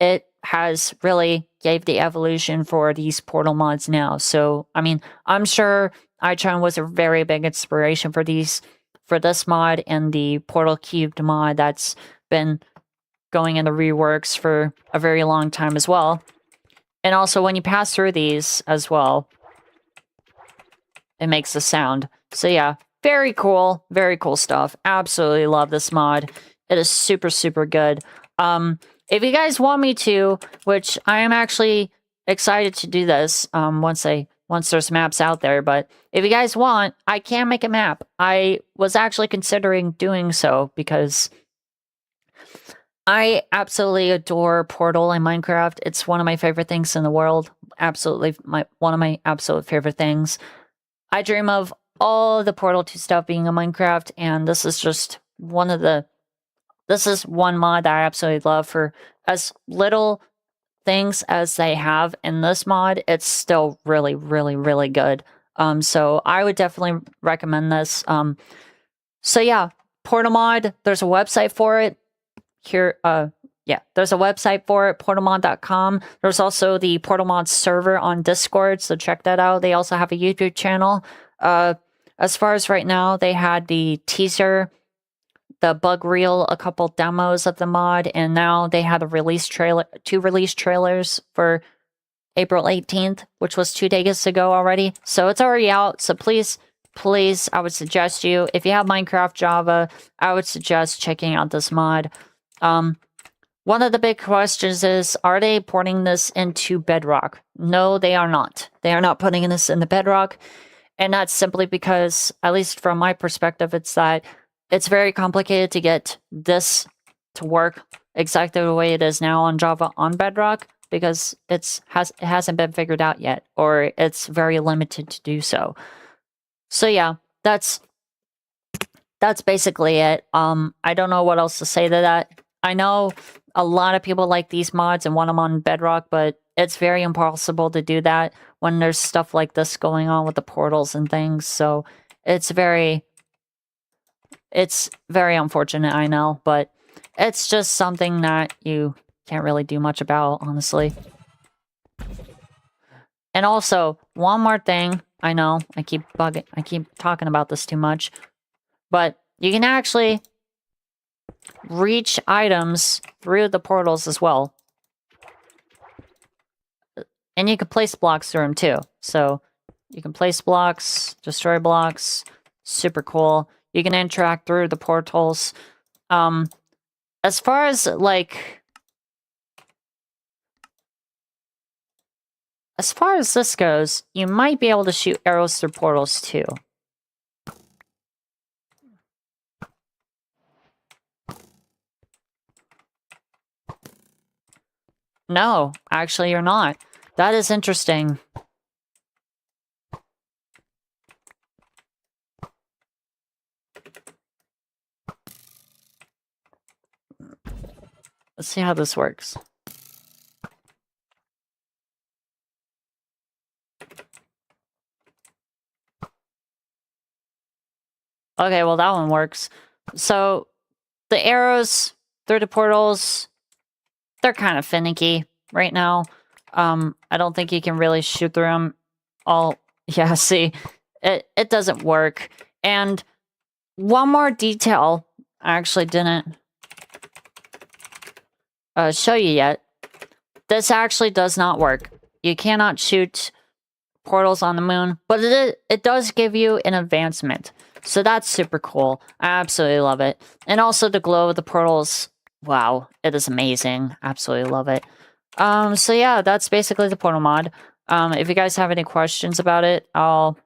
it has really gave the evolution for these portal mods now. So, I mean, I'm sure iTrend was a very big inspiration for for this mod and the Portal Cubed mod that's been going into reworks for a very long time as well. And also when you pass through these as well, it makes a sound. So yeah, very cool stuff. Absolutely love this mod. It is super, super good. If you guys want me to, which I am actually excited to do this once there's maps out there, but if you guys want, I can make a map. I was actually considering doing so because I absolutely adore Portal in Minecraft. It's one of my favorite things in the world. Absolutely, one of my absolute favorite things. I dream of all the Portal 2 stuff being in Minecraft, and this is just this is one mod that I absolutely love. For as little things as they have in this mod, it's still really, really, really good. So I would definitely recommend this. So yeah, Portal mod, there's a website for it. Here, yeah, there's a website for it, portalmod.com. There's also the Portal Mod server on Discord, so check that out. They also have a YouTube channel. As far as right now, they had the teaser, the bug reel, a couple demos of the mod, and now they have a release trailer, 2 release trailers for April 18th, which was 2 days ago already. So it's already out, so please, I would suggest you, if you have Minecraft Java, I would suggest checking out this mod. One of the big questions is, are they porting this into Bedrock? No, they are not. They are not putting this in the Bedrock. And that's simply because, at least from my perspective, it's that it's very complicated to get this to work exactly the way it is now on Java on Bedrock, because it hasn't been figured out yet, or it's very limited to do so. So yeah, that's basically it. I don't know what else to say to that. I know a lot of people like these mods and want them on Bedrock, but it's very impossible to do that when there's stuff like this going on with the portals and things. So it's very unfortunate, I know, but it's just something that you can't really do much about, honestly. And also, one more thing. I know I keep talking about this too much, but you can actually reach items through the portals as well. And you can place blocks through them too. So you can place blocks, destroy blocks. Super cool. You can interact through the portals. As far as this goes, you might be able to shoot arrows through portals too. No, actually you're not. That is interesting. Let's see how this works. Okay, well that one works. So, the arrows through the portals, they're kind of finicky right now. I don't think you can really shoot through them all. Yeah, see, it doesn't work. And one more detail I actually didn't show you yet. This actually does not work. You cannot shoot portals on the moon, but it does give you an advancement. So that's super cool. I absolutely love it. And also the glow of the portals. Wow, it is amazing. Absolutely love it. So yeah, that's basically the portal mod. If you guys have any questions about it, I'll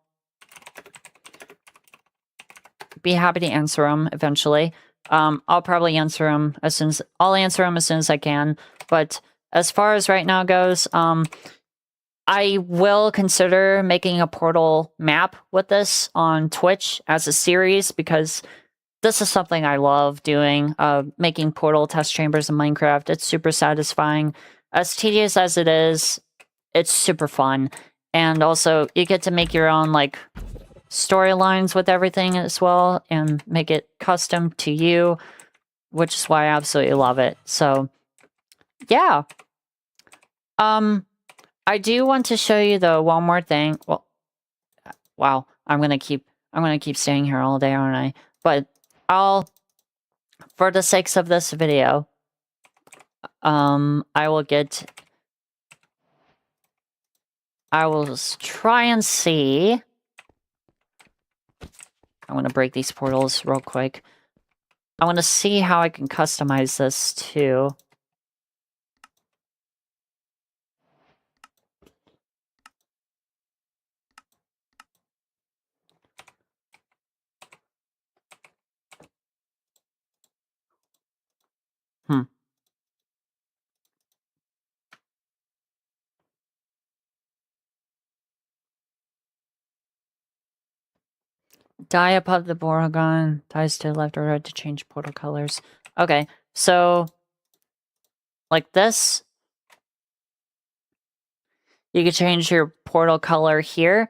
be happy to answer them eventually. I'll probably answer them as soon as I can. But as far as right now goes, I will consider making a portal map with this on Twitch as a series, because this is something I love doing, making portal test chambers in Minecraft. It's super satisfying. As tedious as it is, it's super fun. And also, you get to make your own, storylines with everything as well, and make it custom to you, which is why I absolutely love it. So, yeah. I do want to show you, though, one more thing. Well, wow, I'm gonna keep staying here all day, aren't I? But for the sakes of this video, I will try and see. I want to break these portals real quick. I want to see how I can customize this too. Die above the Borogon, dies to the left or right to change portal colors. Okay, so like this, you can change your portal color here,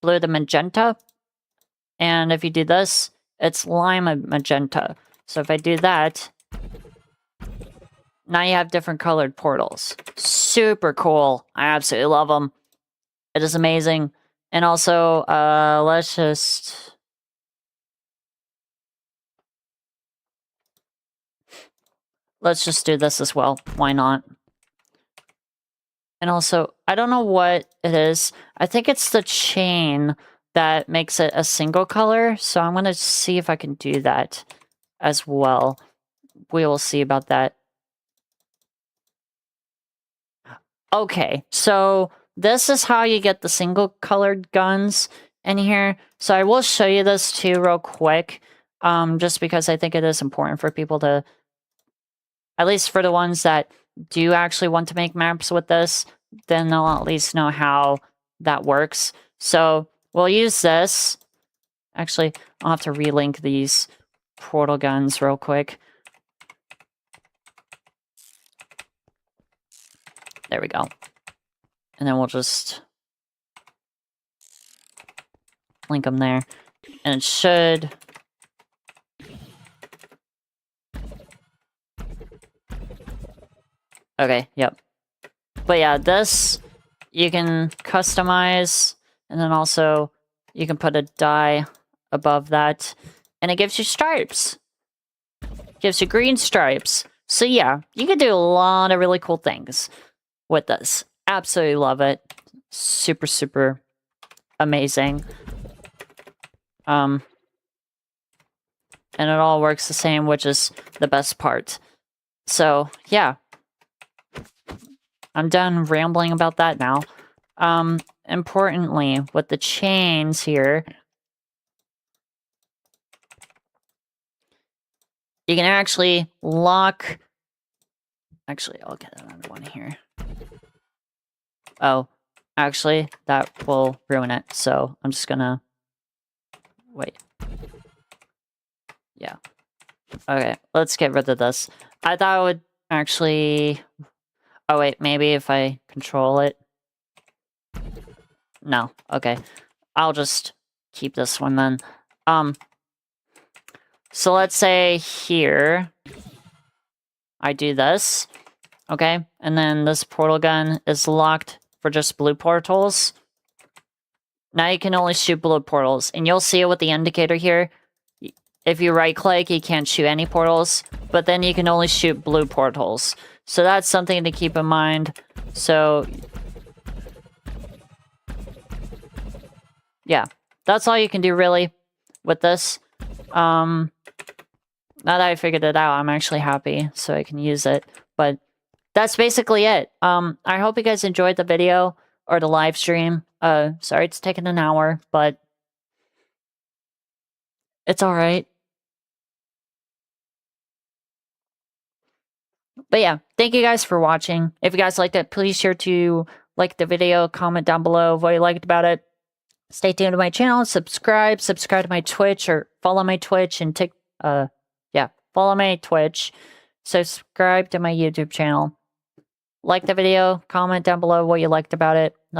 blue to magenta, and if you do this, it's lime and magenta. So if I do that, now you have different colored portals. Super cool. I absolutely love them. It is amazing. And also, let's just do this as well. Why not? And also, I don't know what it is. I think it's the chain that makes it a single color. So I'm going to see if I can do that as well. We will see about that. Okay, so this is how you get the single colored guns in here. So I will show you this too real quick. Just because I think it is important for people to, at least for the ones that do actually want to make maps with this, then they'll at least know how that works. So we'll use this. Actually, I'll have to relink these portal guns real quick. There we go. And then we'll just link them there. And it should... Okay, yep. But yeah, this you can customize, and then also you can put a die above that, and it gives you stripes. Gives you green stripes. So yeah, you can do a lot of really cool things with this. Absolutely love it. Super, super amazing. And it all works the same, which is the best part. So yeah. I'm done rambling about that now. Importantly, with the chains here, you can actually lock... Actually, I'll get another one here. Oh, actually, that will ruin it, so I'm just gonna... Wait. Yeah. Okay, let's get rid of this. I thought it would actually... Oh wait, maybe if I control it? No, okay. I'll just keep this one then. So let's say here, I do this, okay? And then this portal gun is locked for just blue portals. Now you can only shoot blue portals, and you'll see it with the indicator here. If you right-click, you can't shoot any portals, but then you can only shoot blue portals. So that's something to keep in mind. So, yeah, that's all you can do really with this. Now that I figured it out, I'm actually happy, so I can use it. But that's basically it. I hope you guys enjoyed the video or the live stream. Sorry it's taken an hour, but it's all right. But yeah, thank you guys for watching. If you guys liked it, please share to like the video, comment down below what you liked about it. Stay tuned to my channel, subscribe to my Twitch, or follow my Twitch and follow my Twitch. Subscribe to my YouTube channel. Like the video, comment down below what you liked about it.